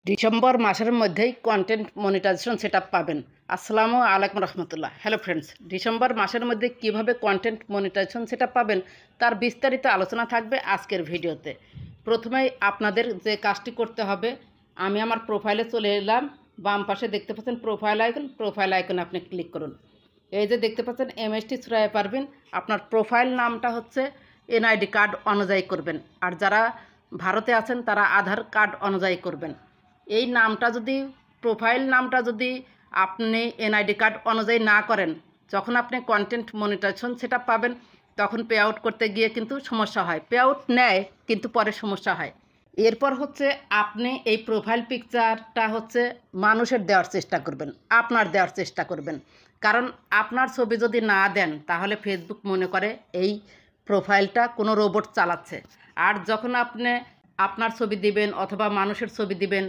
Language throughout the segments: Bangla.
ডিসেম্বর মাসের মধ্যেই কন্টেন্ট মনিটাইজেশন সেটআপ পাবেন। আসসালামু আলাইকুম রহমতুল্লাহ। হ্যালো ফ্রেন্ডস, ডিসেম্বর মাসের মধ্যে কিভাবে কন্টেন্ট মনিটাইজেশন সেটআপ পাবেন তার বিস্তারিত আলোচনা থাকবে আজকের ভিডিওতে। প্রথমেই আপনাদের যে কাজটি করতে হবে, আমি আমার প্রোফাইলে চলে এলাম। বাম পাশে দেখতে পাচ্ছেন প্রোফাইল আইকনে আপনি ক্লিক করুন। এই যে দেখতে পাচ্ছেন MST সুরাইয়া পারভিন, আপনার প্রোফাইল নামটা হচ্ছে NID কার্ড অনুযায়ী করবেন, আর যারা ভারতে আছেন তারা আধার কার্ড অনুযায়ী করবেন। এই নামটা যদি প্রোফাইল নামটা যদি আপনি NID কার্ড অনুযায়ী না করেন, যখন আপনি কন্টেন্ট মনিটাইজেশন সেটআপ পাবেন তখন পে আউট করতে গিয়ে কিন্তু সমস্যা হয়। পে আউট নেয় কিন্তু পরে সমস্যা হয়। এরপর হচ্ছে আপনি এই প্রোফাইল পিকচারটা হচ্ছে মানুষের দেওয়ার চেষ্টা করবেন, আপনার দেওয়ার চেষ্টা করবেন। কারণ আপনার ছবি যদি না দেন তাহলে ফেসবুক মনে করে এই প্রোফাইলটা কোনো রোবট চালাচ্ছে। আর যখন আপনি আপনার ছবি দিবেন অথবা মানুষের ছবি দিবেন,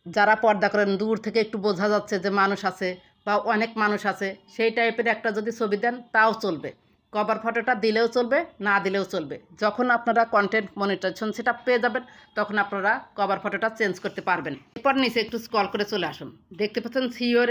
যারা পর্দা করেন দূর থেকে একটু বোঝা যাচ্ছে যে মানুষ আছে বা অনেক মানুষ আছে, সেই টাইপের একটা যদি ছবি দেন তাও চলবে। কভার ফটোটা দিলেও চলবে, না দিলেও চলবে। যখন আপনারা কন্টেন্ট মনিটাইজেশন সেটআপ পেয়ে যাবেন তখন আপনারা কভার ফটোটা চেঞ্জ করতে পারবেন। এরপর নিচে একটু স্ক্রল করে চলে আসুন। দেখতে পাচ্ছেন সি ইওর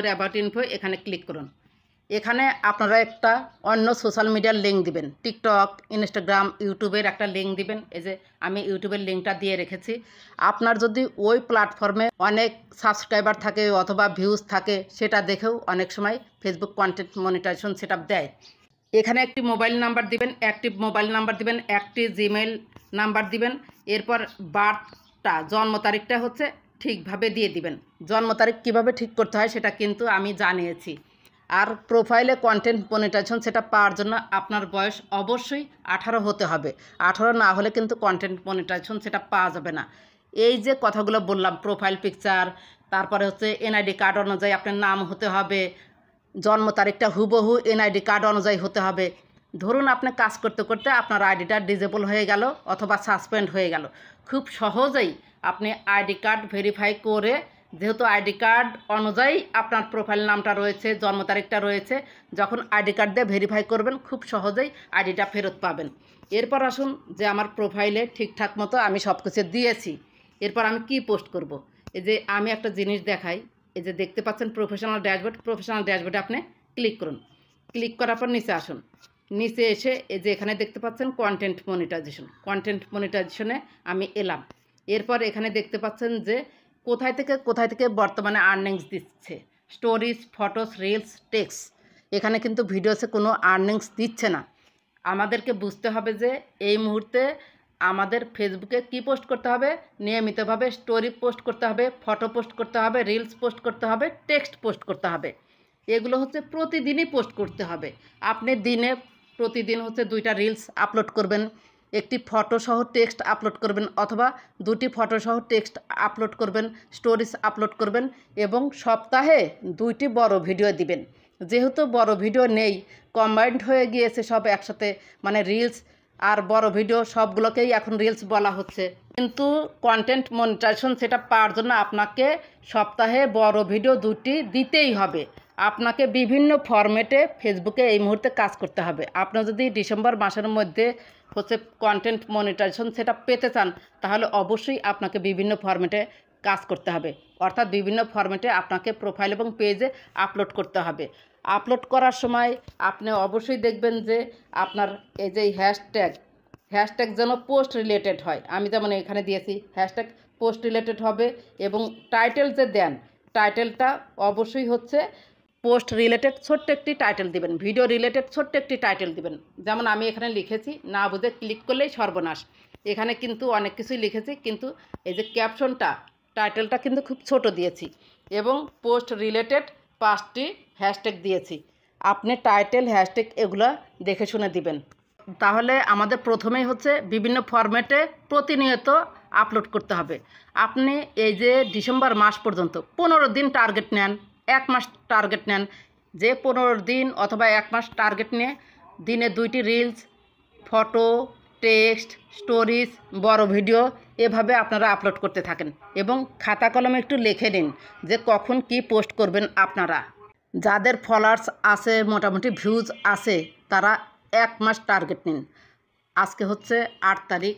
অ্যাবাউট ইনফো, এখানে ক্লিক করুন। এখানে আপনারা একটা অন্য সোশ্যাল মিডিয়ার লিঙ্ক দিবেন, টিকটক, ইনস্টাগ্রাম, ইউটিউবের একটা লিঙ্ক দিবেন। এই যে আমি ইউটিউবের লিঙ্কটা দিয়ে রেখেছি। আপনার যদি ওই প্ল্যাটফর্মে অনেক সাবস্ক্রাইবার থাকে অথবা ভিউজ থাকে, সেটা দেখেও অনেক সময় ফেসবুক কন্টেন্ট মনিটাইজেশন সেটআপ দেয়। এখানে একটি মোবাইল নাম্বার দিবেন, অ্যাক্টিভ মোবাইল নাম্বার দিবেন, একটি জিমেইল নাম্বার দিবেন। এরপর বার্থটা, জন্ম তারিখটা হচ্ছে ঠিকভাবে দিয়ে দিবেন। জন্ম তারিখ কীভাবে ঠিক করতে হয় সেটা কিন্তু আমি জানিয়েছি। আর প্রোফাইলে কন্টেন্ট মনিটাইজেশন সেটা পাওয়ার জন্য আপনার বয়স অবশ্যই 18 হতে হবে। 18 না হলে কিন্তু কন্টেন্ট মনিটাইজেশন সেটা পাওয়া যাবে না। এই যে কথাগুলো বললাম, প্রোফাইল পিকচার, তারপরে হচ্ছে NID কার্ড অনুযায়ী আপনার নাম হতে হবে, জন্ম তারিখটা হুবহু NID কার্ড অনুযায়ী হতে হবে। ধরুন আপনি কাজ করতে করতে আপনার আইডিটা ডিজেবল হয়ে গেল অথবা সাসপেন্ড হয়ে গেল, খুব সহজেই আপনি ID কার্ড ভেরিফাই করে, যেহেতু ID কার্ড অনুযায়ী আপনার প্রোফাইল নামটা রয়েছে, জন্ম তারিখটা রয়েছে, যখন ID কার্ড দিয়ে ভেরিফাই করবেন খুব সহজেই আইডিটা ফেরত পাবেন। এরপর আসুন যে আমার প্রোফাইলে ঠিকঠাক মতো আমি সব কিছু দিয়েছি। এরপর আমি কি পোস্ট করব, এই যে আমি একটা জিনিস দেখাই। এই যে দেখতে পাচ্ছেন প্রফেশনাল ড্যাশবোর্ডে আপনি ক্লিক করুন। ক্লিক করার পর নিচে আসুন। নিচে এসে এই যে এখানে দেখতে পাচ্ছেন কন্টেন্ট মনিটাইজেশনে আমি এলাম। এরপর এখানে দেখতে পাচ্ছেন যে কোথায় থেকে বর্তমানে আর্নিংস দিচ্ছে। Stories, photos, reels, text. এখানে কিন্তু ভিডিওসে কোনো আর্নিংস দিচ্ছে না। আমাদেরকে বুঝতে হবে যে এই মুহূর্তে আমাদের ফেসবুকে কি পোস্ট করতে হবে, নিয়মিতভাবে স্টোরি পোস্ট করতে হবে, ফটো পোস্ট করতে হবে, রিলস পোস্ট করতে হবে, টেক্সট পোস্ট করতে হবে। এগুলো হচ্ছে প্রতিদিনই পোস্ট করতে হবে। আপনি প্রতিদিন হচ্ছে 2টা রিলস আপলোড করবেন, একটি ফটো সহ টেক্সট আপলোড করবেন অথবা 2টি ফটো সহ টেক্সট আপলোড করবেন, স্টোরিজ আপলোড করবেন এবং সপ্তাহে 2টি বড় ভিডিও দিবেন। যেহেতু বড় ভিডিও নেই, কম্বাইন্ড হয়ে গিয়েছে সব একসাথে, মানে রিলস আর বড় ভিডিও সবগুলোকেই এখন রিলস বলা হচ্ছে। কিন্তু কন্টেন্ট মনিটাইজেশন সেটা পাওয়ার জন্য আপনাকে সপ্তাহে বড় ভিডিও 2টি দিতেই হবে। আপনাকে বিভিন্ন ফরম্যাটে ফেসবুকে এই মুহূর্তে কাজ করতে হবে। আপনি যদি ডিসেম্বর মাসের মধ্যে হচ্ছে কন্টেন্ট মনিটাইজেশন সেটা পেতে চান, তাহলে অবশ্যই আপনাকে বিভিন্ন ফরম্যাটে কাজ করতে হবে। অর্থাৎ বিভিন্ন ফরম্যাটে আপনাকে প্রোফাইল এবং পেজে আপলোড করতে হবে। আপলোড করার সময় আপনি অবশ্যই দেখবেন যে আপনার এই যে হ্যাশট্যাগ যেন পোস্ট রিলেটেড হয়। আমি যেমন এখানে দিয়েছি হ্যাশট্যাগ পোস্ট রিলেটেড হবে, এবং টাইটেল যে দেন, টাইটেলটা অবশ্যই হচ্ছে পোস্ট রিলেটেড ছোট্ট একটি টাইটেল দিবেন, ভিডিও রিলেটেড ছোট্ট একটি টাইটেল দিবেন। যেমন আমি এখানে লিখেছি, না বুঝে ক্লিক করলেই সর্বনাশ। এখানে কিন্তু অনেক কিছুই লিখেছি, কিন্তু এই যে ক্যাপশনটা, টাইটেলটা কিন্তু খুব ছোট দিয়েছি, এবং পোস্ট রিলেটেড 5টি হ্যাশট্যাগ দিয়েছি। আপনি টাইটেল, হ্যাশট্যাগ এগুলো দেখে শুনে দিবেন। তাহলে আমাদের প্রথমেই হচ্ছে বিভিন্ন ফরম্যাটে প্রতিনিয়ত আপলোড করতে হবে। আপনি এই যে ডিসেম্বর মাস পর্যন্ত 15 দিন টার্গেট নেন, 1 মাস টার্গেট নেন, যে 15 দিন অথবা 1 মাস টার্গেট নিয়ে দিনে 2টি রিলস, ফটো, টেক্সট, স্টোরিজ, বড় ভিডিও এভাবে আপনারা আপলোড করতে থাকেন, এবং খাতা কলমে একটু লিখে নিন যে কখন কি পোস্ট করবেন। আপনারা যাদের ফলোয়ার্স আছে, মোটামুটি ভিউজ আছে, তারা 1 মাস টার্গেট নিন। আজকে হচ্ছে 8 তারিখ,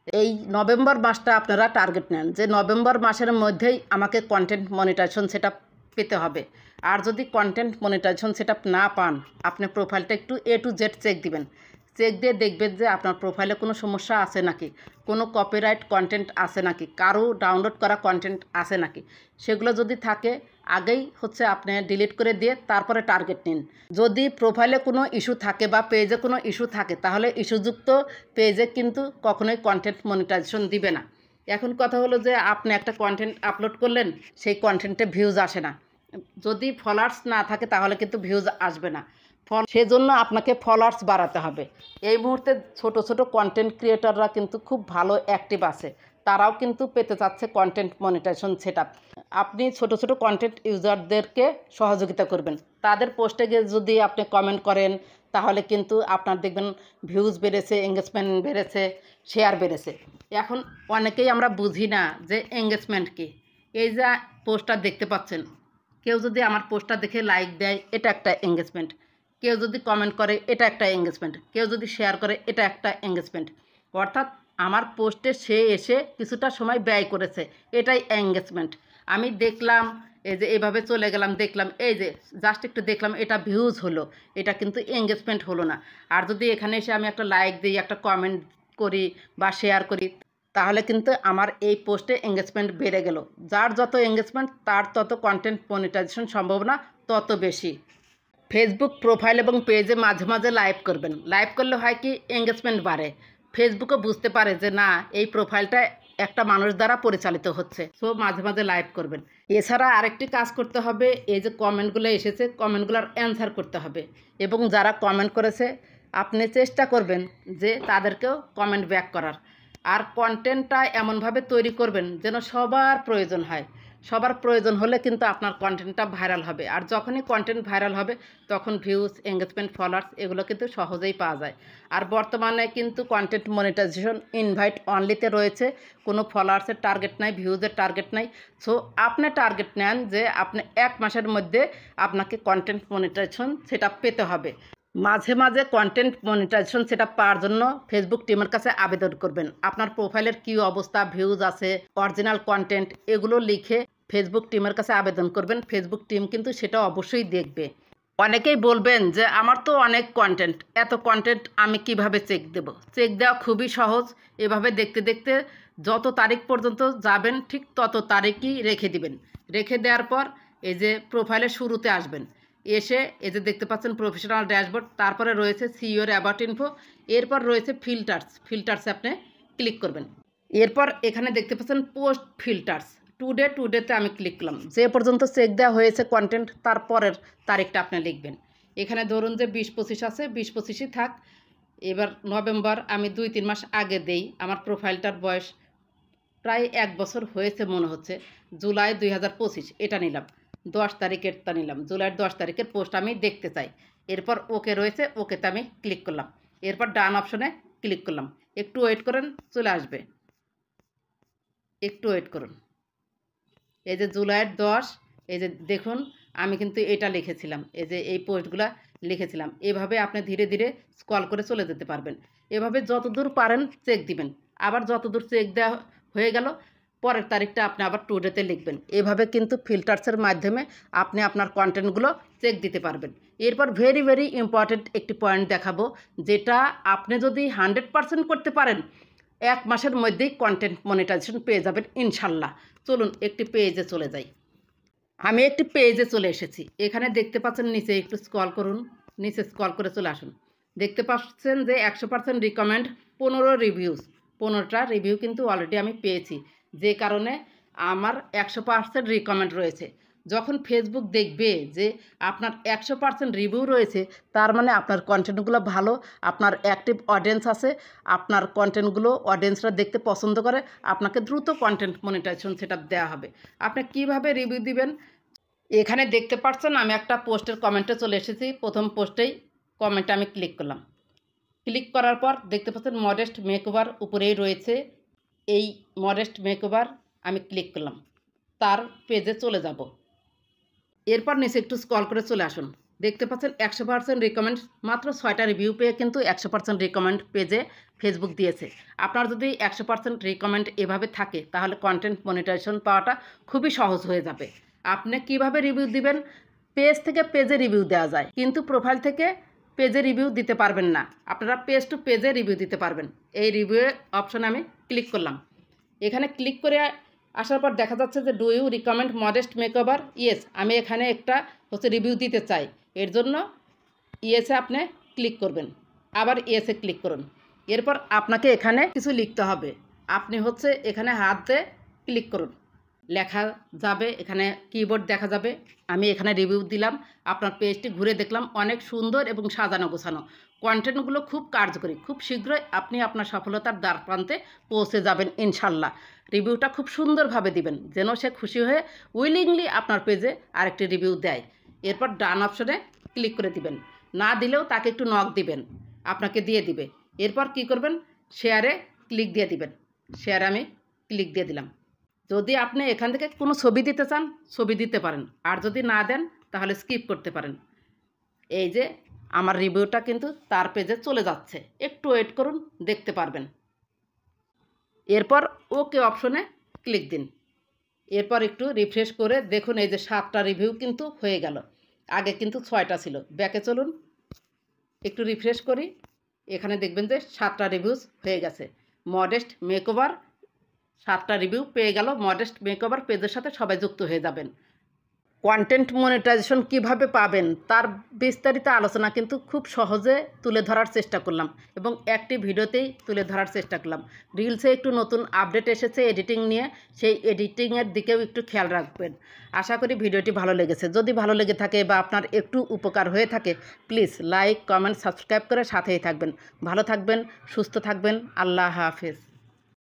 এই নভেম্বর মাসটা আপনারা টার্গেট নেন যে নভেম্বর মাসের মধ্যেই আমাকে কন্টেন্ট মনিটাইজেশন সেটআপ পেতে হবে। আর যদি কন্টেন্ট মনিটাইজেশন সেটআপ না পান, আপনি প্রোফাইলটা একটু A to Z চেক দিবেন। চেক দিয়ে দেখবেন যে আপনার প্রোফাইলে কোনো সমস্যা আছে নাকি, কোনো কপিরাইট কন্টেন্ট আছে নাকি, কারো ডাউনলোড করা কন্টেন্ট আছে নাকি। সেগুলো যদি থাকে আগেই আপনি ডিলিট করে দিয়ে তারপরে টার্গেট নিন। যদি প্রোফাইলে কোনো ইস্যু থাকে বা পেজে কোনো ইস্যু থাকে, তাহলে ইস্যুযুক্ত পেজে কিন্তু কখনোই কন্টেন্ট মনিটাইজেশন দিবে না। এখন কথা হলো যে আপনি একটা কন্টেন্ট আপলোড করলেন, সেই কন্টেন্টে ভিউজ আসে না। যদি ফলোয়ার্স না থাকে তাহলে কিন্তু ভিউজ আসবে না। সেজন্য আপনাকে ফলোয়ার্স বাড়াতে হবে। এই মুহূর্তে ছোট ছোট কন্টেন্ট ক্রিয়েটররা কিন্তু খুব ভালো অ্যাক্টিভ আছে, তারাও কিন্তু পেতে চাচ্ছে কন্টেন্ট মনিটাইজেশন সেটআপ। আপনি ছোট ছোট কন্টেন্ট ইউজারদেরকে সহযোগিতা করবেন। তাদের পোস্টে গিয়ে যদি আপনি কমেন্ট করেন, তাহলে কিন্তু আপনার দেখবেন ভিউজ বেড়েছে, এঙ্গেজমেন্ট বেড়েছে, শেয়ার বেড়েছে। এখন অনেকেই আমরা বুঝি না যে এঙ্গেজমেন্ট কী। এই যে পোস্টটা দেখতে পাচ্ছেন, কেউ যদি আমার পোস্টটা দেখে লাইক দেয়, এটা একটা এঙ্গেজমেন্ট। কেউ যদি কমেন্ট করে, এটা একটা এঙ্গেজমেন্ট। কেউ যদি শেয়ার করে, এটা একটা এঙ্গেজমেন্ট। অর্থাৎ আমার পোস্টে সে এসে কিছুটা সময় ব্যয় করেছে, এটাই এঙ্গেজমেন্ট। আমি দেখলাম, এই যে এভাবে চলে গেলাম, দেখলাম, এই যে জাস্ট একটু দেখলাম, এটা ভিউজ হলো, এটা কিন্তু এঙ্গেজমেন্ট হলো না। আর যদি এখানে এসে আমি একটা লাইক দিই, একটা কমেন্ট করি বা শেয়ার করি, তাহলে কিন্তু আমার এই পোস্টে এঙ্গেজমেন্ট বেড়ে গেল। যার যত এঙ্গেজমেন্ট তার তত কন্টেন্ট মনিটাইজেশন সম্ভাবনা তত বেশি। ফেসবুক প্রোফাইল এবং পেজে মাঝে মাঝে লাইভ করবেন। লাইভ করলে হয় কি, এঙ্গেজমেন্ট বাড়ে। ফেসবুকও বুঝতে পারে যে না, এই প্রোফাইলটা একটা মানুষ দ্বারা পরিচালিত হচ্ছে, সো মাঝে মাঝে লাইভ করবেন। এছাড়া আরেকটি কাজ করতে হবে, এই যে কমেন্টগুলো এসেছে, কমেন্টগুলোর অ্যান্সার করতে হবে। এবং যারা কমেন্ট করেছে, আপনি চেষ্টা করবেন যে তাদেরকেও কমেন্ট ব্যাক করার। আর কন্টেন্টটা এমনভাবে তৈরি করবেন যেন সবার প্রয়োজন হয়। সবার প্রয়োজন হলে কিন্তু আপনার কন্টেন্টটা ভাইরাল হবে। আর যখনই কন্টেন্ট ভাইরাল হবে, তখন ভিউজ, এঙ্গেজমেন্ট, ফলোয়ার্স এগুলো কিন্তু সহজেই পাওয়া যায়। আর বর্তমানে কিন্তু কন্টেন্ট মনিটাইজেশন ইনভাইট অনলিতে রয়েছে, কোনো ফলোয়ার্সের টার্গেট নাই, ভিউজের টার্গেট নাই। সো আপনি টার্গেট নেন যে আপনি 1 মাসের মধ্যে আপনাকে কন্টেন্ট মনিটাইজেশন সেটা পেতে হবে। মাঝে মাঝে কন্টেন্ট মনিটাইজেশন সেটা পাওয়ার জন্য ফেসবুক টিমের কাছে আবেদন করবেন। আপনার প্রোফাইলের কী অবস্থা, ভিউজ আছে, অরিজিনাল কন্টেন্ট, এগুলো লিখে ফেসবুক টিমের কাছে আবেদন করবেন। ফেসবুক টিম কিন্তু সেটা অবশ্যই দেখবে। অনেকেই বলবেন যে আমার তো অনেক কন্টেন্ট, এত কন্টেন্ট আমি কিভাবে চেক দেব। চেক দেওয়া খুবই সহজ। এভাবে দেখতে দেখতে যত তারিখ পর্যন্ত যাবেন, ঠিক তত তারিখই রেখে দিবেন। রেখে দেওয়ার পর এই যে প্রোফাইলের শুরুতে আসবেন, এসে এই যে দেখতে পাচ্ছেন প্রফেশনাল ড্যাশবোর্ড, তারপরে রয়েছে সি ইওর অ্যাবাউট ইনফো, এরপর রয়েছে ফিল্টার্সে আপনি ক্লিক করবেন। এরপর এখানে দেখতে পাচ্ছেন পোস্ট ফিল্টার্স, টুডেতে আমি ক্লিক করলাম। যে পর্যন্ত চেক দেওয়া হয়েছে কন্টেন্ট, তারপরের তারিখটা আপনি লিখবেন। এখানে ধরুন যে 20-25 আছে, 20-25ই থাক। এবার নভেম্বর আমি 2-3 মাস আগে দেই। আমার প্রোফাইলটার বয়স প্রায় 1 বছর হয়েছে মনে হচ্ছে। জুলাই 2025 এটা নিলাম, 10 তারিখেরটা নিলাম। জুলাইয়ের 10 তারিখের পোস্ট আমি দেখতে চাই। এরপর ওকে রয়েছে, ওকেতে আমি ক্লিক করলাম। এরপর ডান অপশনে ক্লিক করলাম। একটু ওয়েট করেন, চলে আসবে। একটু ওয়েট করুন। এই যে জুলাইয়ের 10, এই যে দেখুন আমি কিন্তু এটা লিখেছিলাম, এই যে এই পোস্টগুলা লিখেছিলাম। এভাবে আপনি ধীরে ধীরে স্ক্রল করে চলে যেতে পারবেন। এভাবে যতদূর পারেন চেক দিবেন। আবার যতদূর চেক দেওয়া হয়ে গেল, পরের তারিখটা আপনি আবার টুডেতে লিখবেন। এভাবে কিন্তু ফিল্টার্সের মাধ্যমে আপনি আপনার কন্টেন্টগুলো চেক দিতে পারবেন। এরপর ভেরি ভেরি ইম্পর্ট্যান্ট একটি পয়েন্ট দেখাবো, যেটা আপনি যদি 100% করতে পারেন, 1 মাসের মধ্যেই কন্টেন্ট মনিটাইজেশন পেয়ে যাবেন ইনশাল্লাহ। চলুন একটি পেজে চলে যাই। আমি একটি পেজে চলে এসেছি। এখানে দেখতে পাচ্ছেন নিচে একটু স্ক্রল করুন, নিচে স্ক্রল করে চলে আসুন। দেখতে পাচ্ছেন যে 100% রিকমেন্ড, 15 রিভিউজ, 15টা রিভিউ কিন্তু অলরেডি আমি পেয়েছি, যে কারণে আমার 100% রিকমেন্ড রয়েছে। যখন ফেসবুক দেখবে যে আপনার 100% রিভিউ রয়েছে, তার মানে আপনার কন্টেন্টগুলো ভালো, আপনার অ্যাক্টিভ অডিয়েন্স আছে, আপনার কন্টেন্টগুলো অডিয়েন্সরা দেখতে পছন্দ করে, আপনাকে দ্রুত কন্টেন্ট মনিটাইজেশন সেটআপ দেওয়া হবে। আপনি কিভাবে রিভিউ দিবেন, এখানে দেখতে পাচ্ছেন আমি একটা পোস্টের কমেন্টে চলে এসেছি। প্রথম পোস্টেই কমেন্টে আমি ক্লিক করলাম। ক্লিক করার পর দেখতে পাচ্ছেন মডেস্ট মেকওভার উপরেই রয়েছে। এই মডেস্ট মেকওভার আমি ক্লিক করলাম, তার পেজে চলে যাব। এরপর নিচে একটু স্ক্রল করে চলে আসুন। দেখতে পাচ্ছেন 100% রিকমেন্ড, মাত্র 6টা রিভিউ পেয়ে কিন্তু 100% রিকমেন্ড পেজে ফেসবুক দিয়েছে। আপনার যদি 100% রিকমেন্ড এভাবে থাকে তাহলে কন্টেন্ট মনিটাইজেশন পাওয়াটা খুবই সহজ হয়ে যাবে। আপনি কিভাবে রিভিউ দিবেন? পেজ থেকে পেজে রিভিউ দেওয়া যায়, কিন্তু প্রোফাইল থেকে পেজে রিভিউ দিতে পারবেন না। আপনারা পেজ টু পেজে রিভিউ দিতে পারবেন। এই রিভিউ অপশনে আমি ক্লিক করলাম। এখানে ক্লিক করে আসার পর দেখা যাচ্ছে যে do you recommend modest makeover? Yes, আমি এখানে একটা রিভিউ দিতে চাই। এর জন্য ইয়েসে আপনি ক্লিক করবেন, আবার ইয়েসে ক্লিক করুন। এরপর আপনাকে এখানে কিছু লিখতে হবে। আপনি এখানে হাত দিয়ে ক্লিক করুন, লেখা যাবে, এখানে কিবোর্ড দেখা যাবে। আমি এখানে রিভিউ দিলাম। আপনার পেজটি ঘুরে দেখলাম অনেক সুন্দর এবং সাজানো গোছানো। কন্টেন্টগুলো খুব কার্যকরী। খুব শীঘ্রই আপনি আপনার সফলতার দ্বার প্রান্তে পৌঁছে যাবেন ইনশাল্লাহ। রিভিউটা খুব সুন্দরভাবে দিবেন, যেন সে খুশি হয়ে উইলিংলি আপনার পেজে আরেকটি রিভিউ দেয়। এরপর ডান অপশনে ক্লিক করে দিবেন। না দিলেও তাকে একটু নক দিবেন, আপনাকে দিয়ে দিবে। এরপর কি করবেন? শেয়ারে ক্লিক দিয়ে দিবেন। শেয়ারে আমি ক্লিক দিয়ে দিলাম। যদি আপনি এখান থেকে কোনো ছবি দিতে চান, ছবি দিতে পারেন, আর যদি না দেন তাহলে স্কিপ করতে পারেন। এই যে আমার রিভিউটা কিন্তু তার পেজে চলে যাচ্ছে। একটু ওয়েট করুন, দেখতে পারবেন। এরপর ওকে অপশনে ক্লিক দিন। এরপর একটু রিফ্রেশ করে দেখুন, এই যে 7টা রিভিউ কিন্তু হয়ে গেল। আগে কিন্তু 6টা ছিল। ব্যাকে চলুন, একটু রিফ্রেশ করি। এখানে দেখবেন যে 7টা রিভিউস হয়ে গেছে। মডেস্ট মেকওভার 7টা রিভিউ পেয়ে গেল। মডেস্ট মেকওভার পেজের সাথে সবাই যুক্ত হয়ে যাবেন। কন্টেন্ট মনিটাইজেশন কিভাবে পাবেন তার বিস্তারিত আলোচনা কিন্তু খুব সহজে তুলে ধরার চেষ্টা করলাম, এবং একটি ভিডিওতেই তুলে ধরার চেষ্টা করলাম। রিলসে একটু নতুন আপডেট এসেছে এডিটিং নিয়ে, সেই এডিটিংয়ের দিকেও একটু খেয়াল রাখবেন। আশা করি ভিডিওটি ভালো লেগেছে। যদি ভালো লেগে থাকে বা আপনার একটু উপকার হয়ে থাকে, প্লিজ লাইক, কমেন্ট, সাবস্ক্রাইব করে সাথেই থাকবেন। ভালো থাকবেন, সুস্থ থাকবেন। আল্লাহ হাফেজ।